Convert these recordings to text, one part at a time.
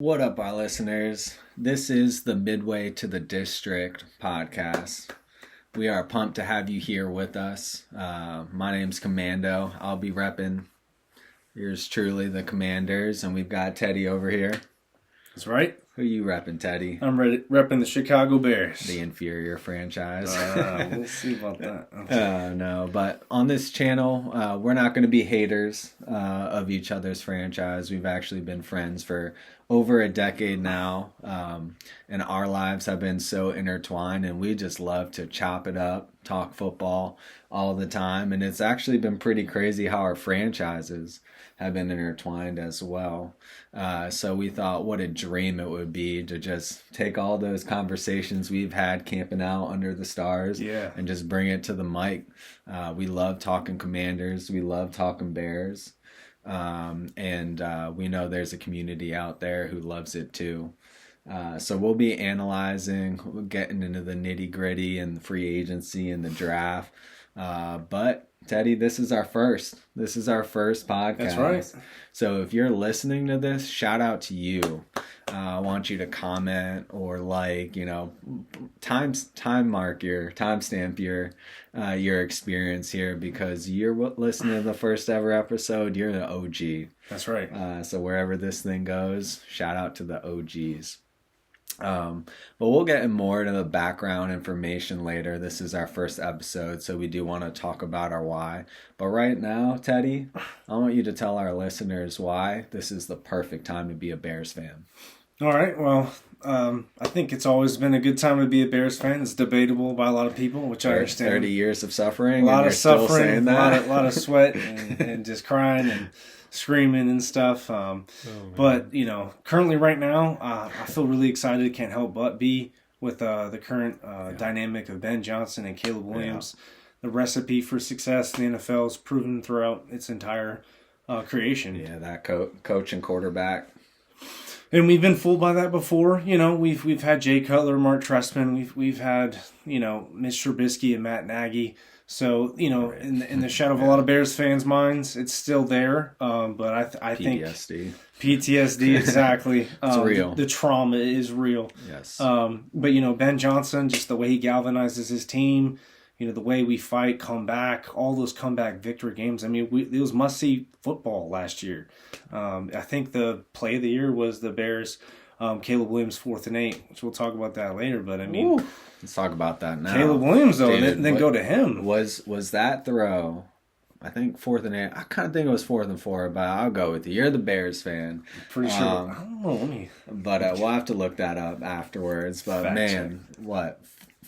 What up, our listeners? This is the Midway to the District podcast. We are pumped to have you here with us. My name's Commando. I'll be repping yours truly, the Commanders, and we've got Teddy over here. That's right. Who you repping, Teddy? I'm repping the Chicago Bears. The inferior franchise. We'll see about that. No, but on this channel, we're not going to be haters of each other's franchise. We've actually been friends for over a decade now, and our lives have been so intertwined, and we just love to chop it up, talk football all the time, and it's actually been pretty crazy how our franchises have been intertwined as well. So we thought what a dream it would be to just take all those conversations we've had camping out under the stars and just bring it to the mic. We love talking Commanders. We love talking Bears. And we know there's a community out there who loves it too. So we'll be analyzing, getting into the nitty gritty and the free agency and the draft. But Teddy, this is our first podcast. That's right. So if you're listening to this, shout out to you. I want you to comment or timestamp your experience here, because you're listening to the first ever episode. You're the OG. That's right. So wherever this thing goes, shout out to the OGs. But we'll get in more into the background information later. This is our first episode, so we do want to talk about our why. But right now, Teddy, I want you to tell our listeners why this is the perfect time to be a Bears fan. All right. Well, I think it's always been a good time to be a Bears fan. It's debatable by a lot of people, which I understand. 30 years of suffering. A lot of suffering, still saying that? a lot of sweat, and just crying and screaming and stuff. But currently right now, I feel really excited. Can't help but be with the current dynamic of Ben Johnson and Caleb Williams. The recipe for success in the NFL is proven throughout its entire creation. Yeah, that coach and quarterback. And we've been fooled by that before. We've had Jay Cutler, Mark Trestman. We've had Mitch Trubisky and Matt Nagy. So in the shadow of a lot of Bears fans' minds, it's still there. But I think PTSD exactly. It's real. The trauma is real. Yes. But Ben Johnson, just the way he galvanizes his team. The way we fight, come back, all those comeback victory games. I mean, it was must-see football last year. I think the play of the year was the Bears, Caleb Williams 4th and 8, which we'll talk about that later. But, I mean... Ooh, let's talk about that now. Caleb Williams, though, David, and then go to him. Was that throw... I think 4th and 8. I kind of think it was 4th and 4, but I'll go with you. You're the Bears fan. Pretty sure. I don't know. But we'll have to look that up afterwards. But, Fact check. What?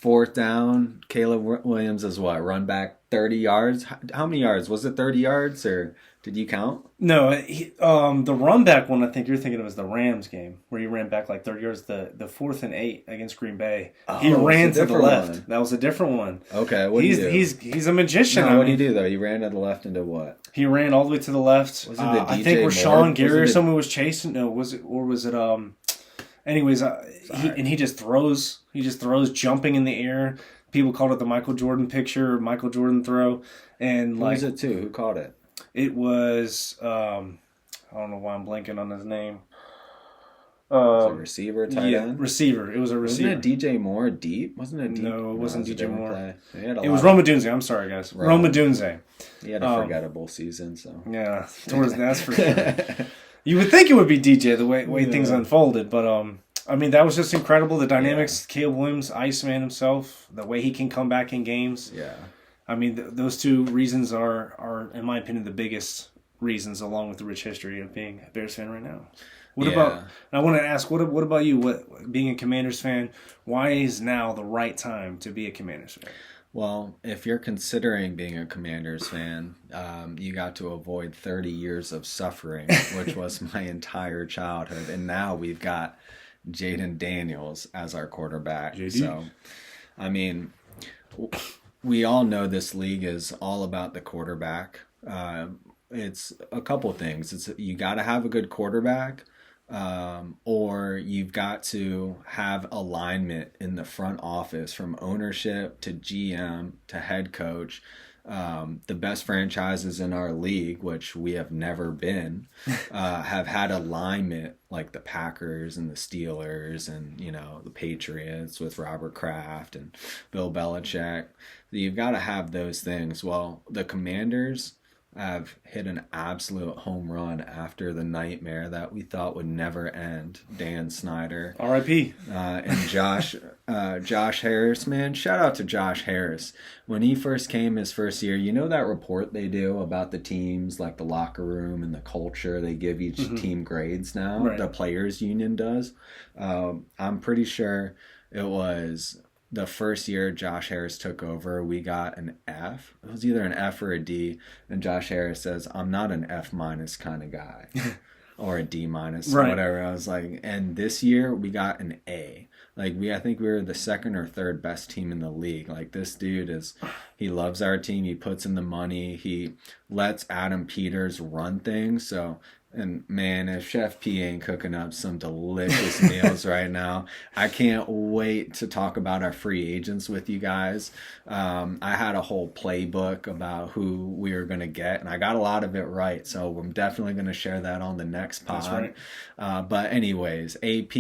4th down, Caleb Williams is what? Run back 30 yards? How many yards? Was it 30 yards, or did you count? No, the run back one I think you're thinking of is the Rams game, where he ran back like 30 yards, the 4th and 8 against Green Bay. He ran to the left. One. That was a different one. Okay, what did he do? He's a magician. No, what did he do, though? He ran to the left into what? He ran all the way to the left. Was it the I think Rashawn Gary or someone was chasing. No, was it anyways, he just throws. He just throws, jumping in the air. People called it the Michael Jordan picture, Michael Jordan throw, and Who was it too? Who called it? It was I don't know why I'm blanking on his name. Was it receiver, tight end? Receiver. It was a receiver. Wasn't it DJ Moore deep? Wasn't it deep? No, it wasn't DJ Moore. It was Roma Dunze. I'm sorry, guys. Roma Dunze. He had a forgettable season, so. Yeah, that's for sure. You would think it would be DJ the way things unfolded, but I mean, that was just incredible. The dynamics, Caleb Williams, Iceman himself, the way he can come back in games. Yeah. I mean, those two reasons are, in my opinion, the biggest reasons, along with the rich history of being a Bears fan right now. What about? I want to ask, what about you? What, being a Commanders fan, why is now the right time to be a Commanders fan? Well, if you're considering being a Commanders fan, you got to avoid 30 years of suffering, which was my entire childhood, and now we've got Jaden Daniels as our quarterback. JD. So, I mean, we all know this league is all about the quarterback. It's a couple things. You got to have a good quarterback, or you've got to have alignment in the front office, from ownership to GM to head coach. the best franchises in our league, which we have never been, have had alignment like the Packers and the Steelers and, you know, the Patriots with Robert Kraft and Bill Belichick. You've got to have those things. Well, the Commanders have hit an absolute home run after the nightmare that we thought would never end. Dan Snyder, R.I.P. And Josh Harris, man, shout out to Josh Harris. When he first came his first year, you know that report they do about the teams, like the locker room and the culture, they give each team grades now. Right. The players union does. I'm pretty sure it was the first year Josh Harris took over, we got an F. It was either an F or a D. And Josh Harris says, I'm not an F minus kind of guy. Or a D minus, right. Whatever. I was like, and this year we got an A. Like, I think we were the second or third best team in the league. Like, this dude he loves our team. He puts in the money. He lets Adam Peters run things. So, and man, if Chef P ain't cooking up some delicious meals right now, I can't wait to talk about our free agents with you guys. I had a whole playbook about who we were going to get, and I got a lot of it right. So I'm definitely going to share that on the next pod. That's right. But anyways, AP,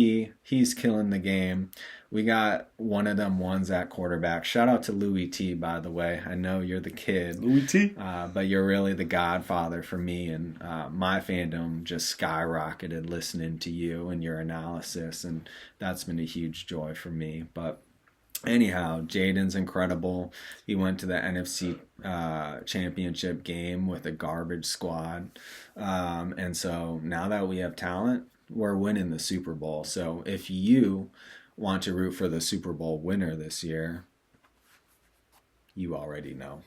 he's killing the game. We got one of them ones at quarterback. Shout out to Louis T, by the way. I know you're the kid. Louis T. But you're really the godfather for me. And my fandom just skyrocketed listening to you and your analysis. And that's been a huge joy for me. But anyhow, Jaden's incredible. He went to the NFC championship game with a garbage squad. And so now that we have talent, we're winning the Super Bowl. So if you want to root for the Super Bowl winner this year, you already know.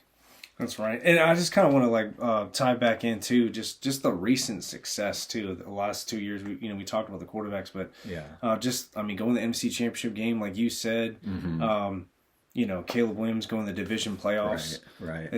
That's right. And I just kind of want to tie back into just the recent success too. The last 2 years, we talked about the quarterbacks, but yeah, going to the NFC Championship game, like you said, Caleb Williams going to the division playoffs. Right.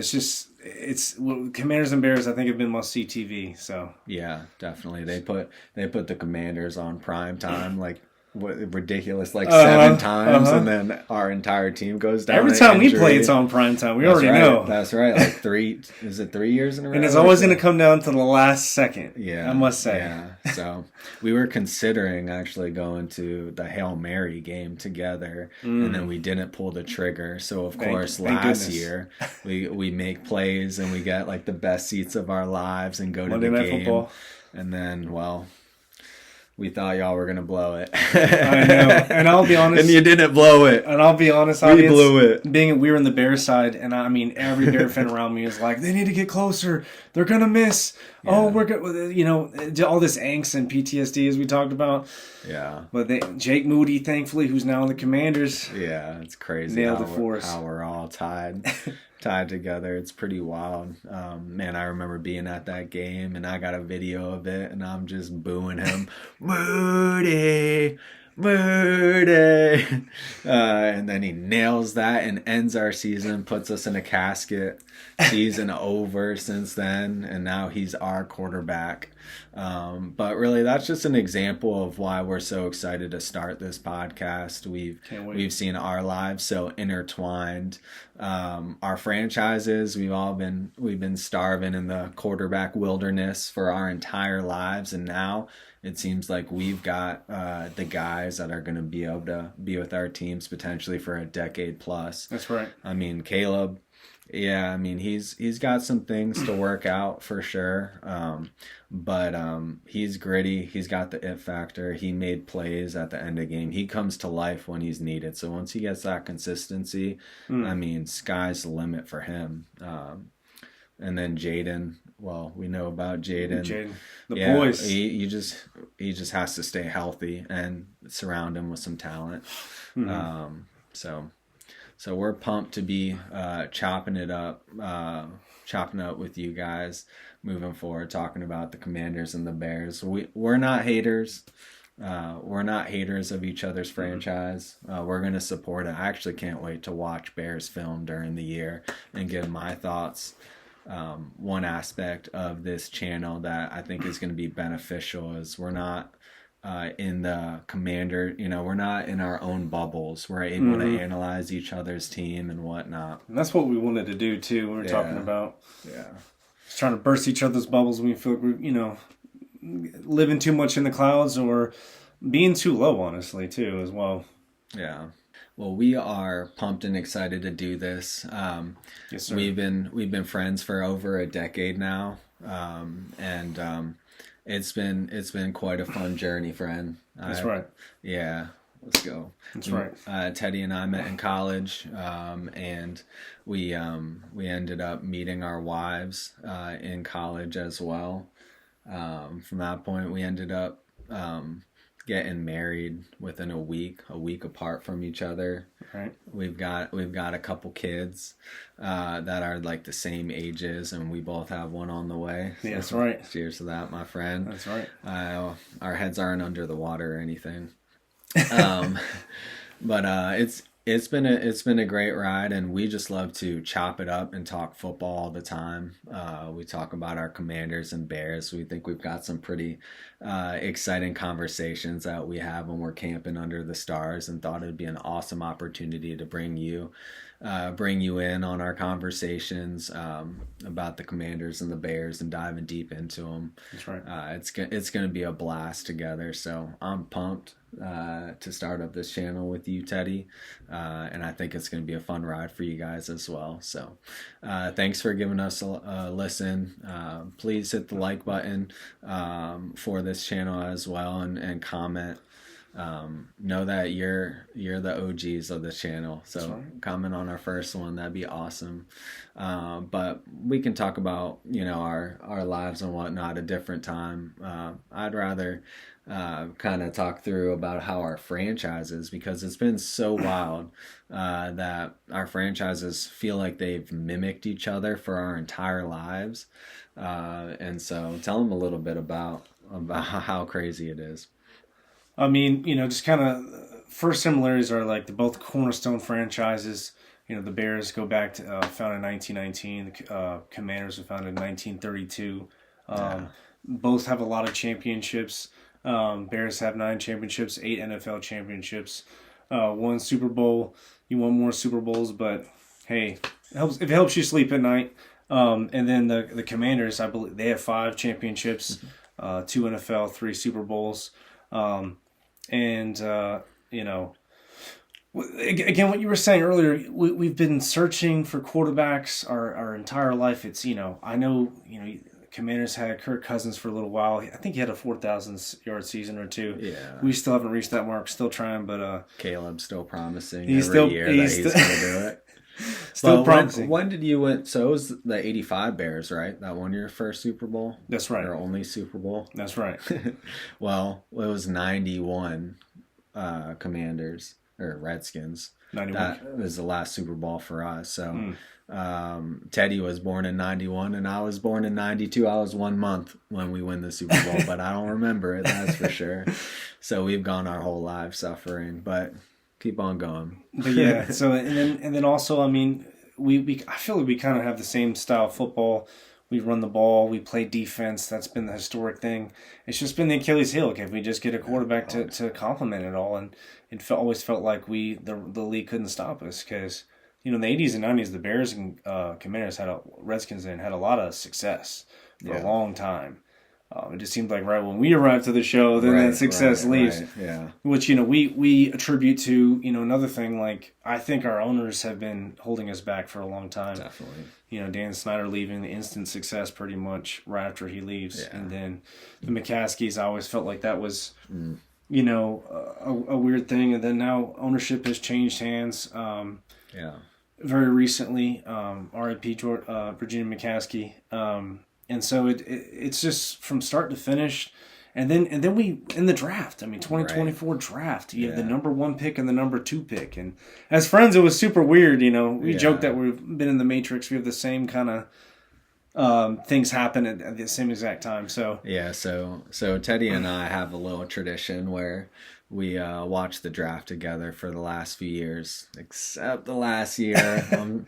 Commanders and Bears, I think, have been must-see TV. So yeah, definitely. They put the Commanders on prime time, like ridiculous, like 7 times, and then our entire team goes down. Every time we play, it's on prime time. We already know. That's right. Like 3 years in a row? And it's always going to come down to the last second. Yeah, I must say. Yeah. So we were considering actually going to the Hail Mary game together, and then we didn't pull the trigger. So of course, last year we make plays and we get like the best seats of our lives and go to the game. Football. And then, we thought y'all were going to blow it. I know. And I'll be honest. And you didn't blow it. And I'll be honest. We blew it. We were in the Bears side, and I mean, every Bear fan around me is like, they need to get closer. They're going to miss. Yeah. Oh, we're good. All this angst and PTSD as we talked about. Yeah. But Jake Moody, thankfully, who's now in the Commanders. Yeah, it's crazy nailed it for us. How we're all tied together. It's pretty wild. Man, I remember being at that game, and I got a video of it, and I'm just booing him. Moody! And then he nails that and ends our season, puts us in a casket. Season over since then, and now he's our quarterback. But really, that's just an example of why we're so excited to start this podcast. We've seen our lives so intertwined. Our franchises, we've been starving in the quarterback wilderness for our entire lives, and now it seems like we've got the guys that are going to be able to be with our teams potentially for a decade plus. That's right. I mean, Caleb. Yeah, I mean, he's got some things to work out for sure, but he's gritty. He's got the it factor. He made plays at the end of the game. He comes to life when he's needed. So once he gets that consistency, I mean, sky's the limit for him. And then Jaden. Well, we know about Jaden. The boys. He just has to stay healthy and surround him with some talent. So we're pumped to be chopping it up with you guys moving forward, talking about the Commanders and the Bears. We're not haters. We're not haters of each other's franchise. We're going to support it. I actually can't wait to watch Bears film during the year and give my thoughts. One aspect of this channel that I think is going to be beneficial is we're not in the Commander. We're not in our own bubbles. We're able to analyze each other's team and whatnot. And that's what we wanted to do too. We were talking about Yeah. just trying to burst each other's bubbles when we feel like we're living too much in the clouds or being too low, honestly, too, as well. Yeah. Well, we are pumped and excited to do this. Yes, sir. We've been friends for over a decade now, and it's been quite a fun journey, friend. That's right. Yeah, let's go. That's right. Teddy and I met in college, and we ended up meeting our wives in college as well. From that point, we ended up getting married within a week apart from each other. Right. We've got a couple kids that are like the same ages, and we both have one on the way. So yeah, that's right. Cheers to that, my friend. That's right. Our heads aren't under the water or anything. But it's been a great ride, and we just love to chop it up and talk football all the time. We talk about our Commanders and Bears. We think we've got some pretty exciting conversations that we have when we're camping under the stars, and thought it'd be an awesome opportunity to bring you in on our conversations about the Commanders and the Bears and diving deep into them. That's right. It's going to be a blast together. So I'm pumped to start up this channel with you, Teddy, and I think it's going to be a fun ride for you guys as well. So thanks for giving us a listen. Please hit the like button for this channel as well, and comment. Know that you're the OGs of the channel, so right. Comment on our first one, that'd be awesome. But we can talk about our lives and whatnot a different time. I'd rather kind of talk through about how our franchises, because it's been so wild that our franchises feel like they've mimicked each other for our entire lives, and so tell them a little bit about how crazy it is. I mean, just kind of first similarities are like they're both cornerstone franchises. The Bears go back to founded in 1919. The Commanders were founded in 1932. Both have a lot of championships. Bears have 9 championships, 8 NFL championships, 1 Super Bowl. You want more Super Bowls, but hey, if it helps you sleep at night. And then the Commanders, I believe they have 5 championships, 2 NFL, 3 Super Bowls. Again, what you were saying earlier, we've been searching for quarterbacks our entire life. It's, I know, Commanders had Kirk Cousins for a little while. I think he had a 4,000-yard season or 2. Yeah. We still haven't reached that mark. Still trying, but Caleb's still promising he's every year that he's going to do it. Still promising. When did you win? So it was the 85 Bears, right? That won your first Super Bowl? That's right. Or only Super Bowl? That's right. Well, it was 91 Commanders, or Redskins. 91. That was the last Super Bowl for us. So Teddy was born in 91, and I was born in 92. I was 1 month when we win the Super Bowl, but I don't remember it, that's for sure. So we've gone our whole lives suffering, but keep on going. But yeah, so and then also, I mean, I feel like we kind of have the same style of football. We run the ball, we play defense. That's been the historic thing. It's just been the Achilles heel. If we just get a quarterback to complement it all, and it always felt like the league couldn't stop us, because in the 80s and 90s, the Bears and Commanders Redskins had a lot of success for a long time. It just seemed like right when we arrived to the show, then that success leaves. Right, yeah. Which, we attribute to, another thing, like, I think our owners have been holding us back for a long time. Definitely. Dan Snyder leaving, the instant success pretty much right after he leaves. Yeah. And then the McCaskies, I always felt like that was, a weird thing. And then now ownership has changed hands. Very recently, R.I.P. Virginia McCaskey. And so it's just from start to finish. And then we, in the draft, 2024 draft, you have the number 1 pick and the number 2 pick. And as friends, it was super weird, We joke that we've been in the Matrix. We have the same kind of things happen at the same exact time. So yeah, so Teddy and I have a little tradition where we watched the draft together for the last few years, except the last year.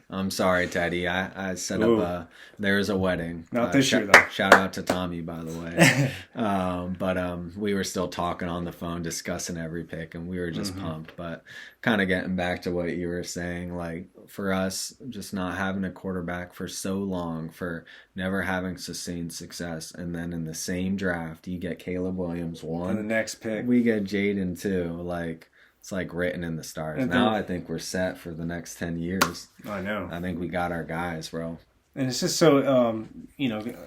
I'm sorry, Teddy. I set up there's a wedding. Not this year though. Shout out to Tommy, by the way. But we were still talking on the phone, discussing every pick, and we were just pumped. But kind of getting back to what you were saying, like for us, just not having a quarterback for so long, for never having sustained success, and then in the same draft, you get Caleb Williams 1, and the next pick we get Jaden 2. Like it's like written in the stars. And now I think we're set for the next 10 years. I know. I think we got our guys, bro. And it's just so,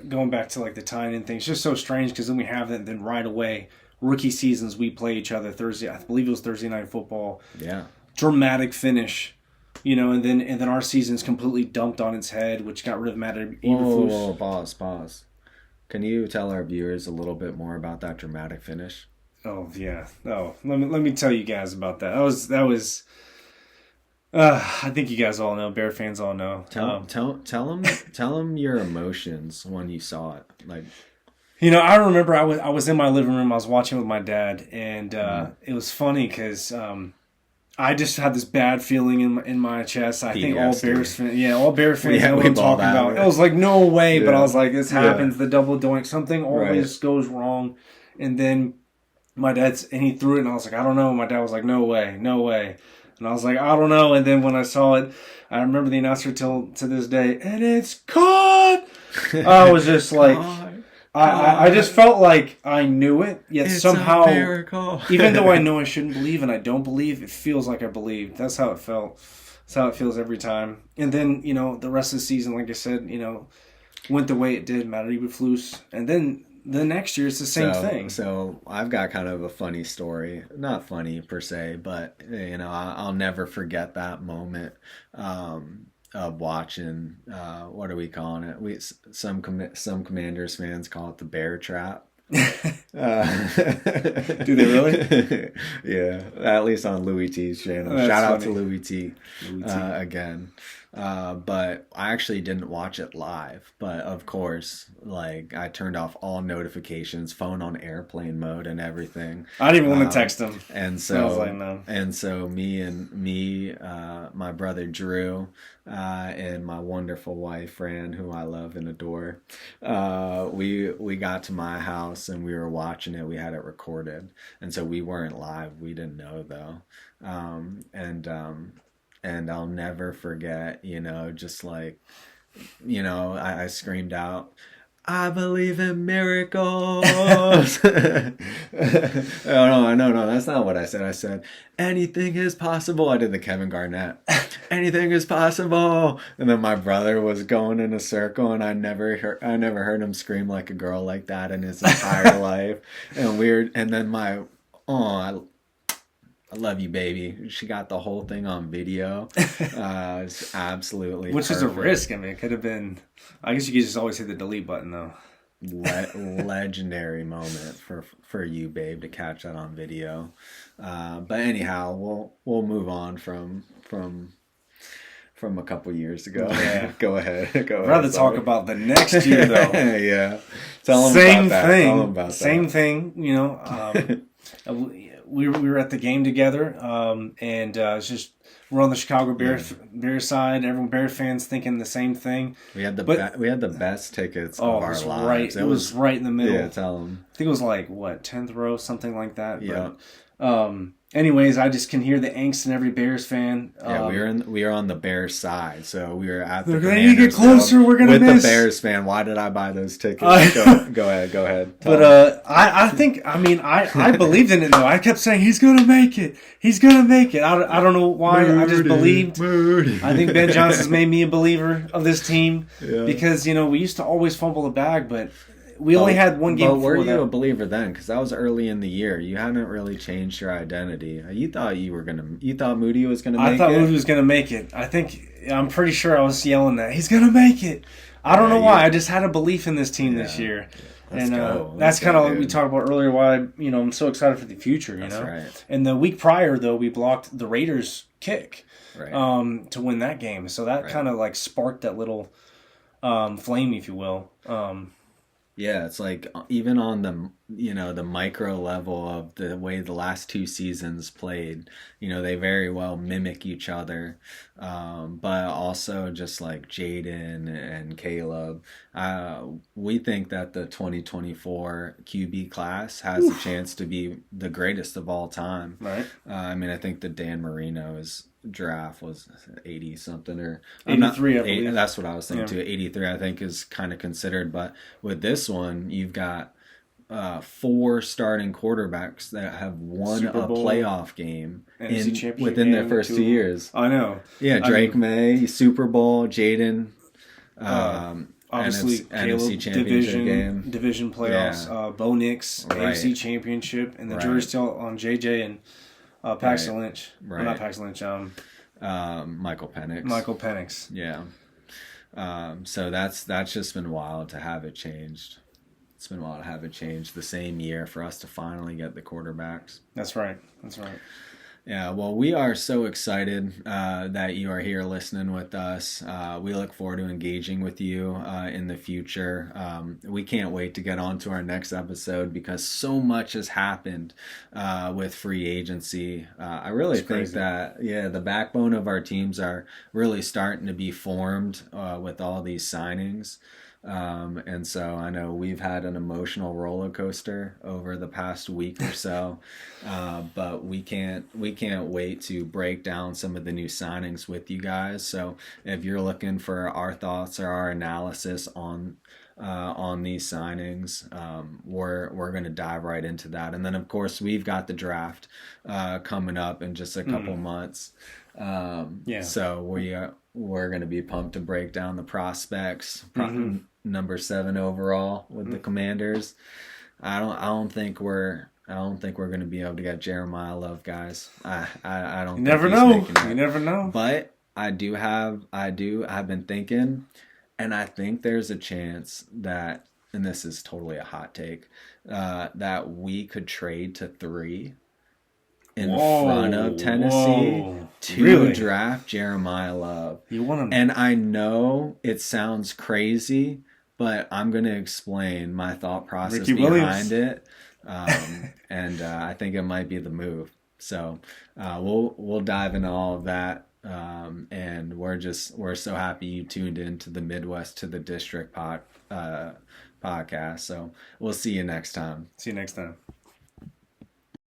going back to like the tying in thing, it's just so strange because then we have that, then right away, rookie seasons, we play each other Thursday. I believe it was Thursday Night Football. Yeah. Dramatic finish, and then our season's completely dumped on its head, which got rid of Matt Eberflus. Whoa, pause. Can you tell our viewers a little bit more about that dramatic finish? Oh yeah. Oh, let me tell you guys about that. That was. I think you guys all know. Bear fans all know. Tell them your emotions when you saw it. Like, I remember I was in my living room. I was watching with my dad, and it was funny because I just had this bad feeling in my chest. I think all Bears fans, know what I'm talking about. It was like no way, but I was like, this happens. The double doink, something always goes wrong, and then my he threw it, and I was like, I don't know. My dad was like, no way. And I was like, I don't know. And then when I saw it, I remember the announcer till to this day, and it's caught. I was just like, I just felt like I knew it, yet it's somehow, even though I know I shouldn't believe and I don't believe, it feels like I believed. That's how it felt. That's how it feels every time. And then, the rest of the season, like I said, went the way it did, Matt Eberflus. And then the next year, it's the same thing. So I've got kind of a funny story. Not funny per se, but, I'll never forget that moment of watching, what are we calling it? Some Commanders fans call it the bear trap. Do they really? Yeah, at least on Louis T's channel. Shout out to Louis T. Again. But I actually didn't watch it live. But of course, like I turned off all notifications, phone on airplane mode, and everything. I didn't even want to text him. And so, I was like, no. And so me, my brother Drew, and my wonderful wife Fran, who I love and adore, we got to my house and we were watching it. We had it recorded, and so we weren't live. We didn't know though, and I'll never forget, just like, I screamed out, I believe in miracles. No, that's not what I said. I said, anything is possible. I did the Kevin Garnett. Anything is possible. And then my brother was going in a circle, and I never heard him scream like a girl like that in his entire life. And then I love you, baby. She got the whole thing on video. It's absolutely Which perfect. is a risk. I mean, it could have been... I guess you could just always hit the delete button, though. Legendary moment for you, babe, to catch that on video. But anyhow, we'll move on from a couple years ago. Yeah. Go ahead. I'd rather talk about the next year, though. Yeah. Tell them about that. Tell them about Same that. thing, We were at the game together, and it's just we're on the Chicago Bears side. Everyone Bear fans thinking the same thing. We had the best tickets of our lives. Right. It was right in the middle. Yeah, tell them. I think it was like 10th row, something like that. Yeah. But, anyways, I just can hear the angst in every Bears fan. Yeah, we are on the Bears side, so we were at the. They're going to get closer. We're going to miss. With the Bears fan, why did I buy those tickets? Go ahead. But I believed in it though. I kept saying he's going to make it. He's going to make it. I don't know why. I just believed. I think Ben Johnson's made me a believer of this team because we used to always fumble the bag, but. We only had one game before that. But were you a believer then? Because that was early in the year. You hadn't really changed your identity. You thought Moody was going to make it? I thought Moody was going to make it. I'm pretty sure I was yelling that. He's going to make it. I don't know why. I just had a belief in this team this year. That's kind of what we talked about earlier, why I'm so excited for the future. That's right. And the week prior, though, we blocked the Raiders' kick to win that game. So that kind of like sparked that little flame, if you will. Yeah, it's like even on the the micro level of the way the last two seasons played, they very well mimic each other, but also just like Jaden and Caleb, we think that the 2024 QB class has a chance to be the greatest of all time. Right. I mean, I think the Dan Marino's draft was 80 something or 83, I believe. that's what I was thinking too. 83 I think is kind of considered, but with this one you've got four starting quarterbacks that have won a playoff game within their first 2 years. I know. Yeah, Drake May, Super Bowl, Jaden, obviously NFC Championship game, division playoffs, Bo Nix, AFC Championship, and the jury's still on JJ and Paxton Lynch. Right. Well, not Paxton Lynch. Michael Penix. Michael Penix. Yeah. So that's just been wild to have it changed. It's been wild to have it changed the same year for us to finally get the quarterbacks. That's right. That's right. Yeah, well, we are so excited that you are here listening with us. We look forward to engaging with you in the future. We can't wait to get on to our next episode because so much has happened with free agency. I really think that, the backbone of our teams are really starting to be formed with all these signings. And so I know we've had an emotional roller coaster over the past week or so, but we can't wait to break down some of the new signings with you guys. So if you're looking for our thoughts or our analysis on these signings, we're going to dive right into that. And then of course we've got the draft coming up in just a couple months. So we're going to be pumped to break down the prospects. Number 7 overall with the Commanders. I don't think we're going to be able to get Jeremiah Love, guys. I don't. You never know. You never know. But I've been thinking, and I think there's a chance that, and this is totally a hot take, that we could trade to 3 in front of Tennessee to draft Jeremiah Love. You want him? And I know it sounds crazy, but I'm going to explain my thought process behind it. And I think it might be the move. So we'll dive into all of that. And we're so happy you tuned in to the Midwest to the District podcast. So we'll see you next time. See you next time.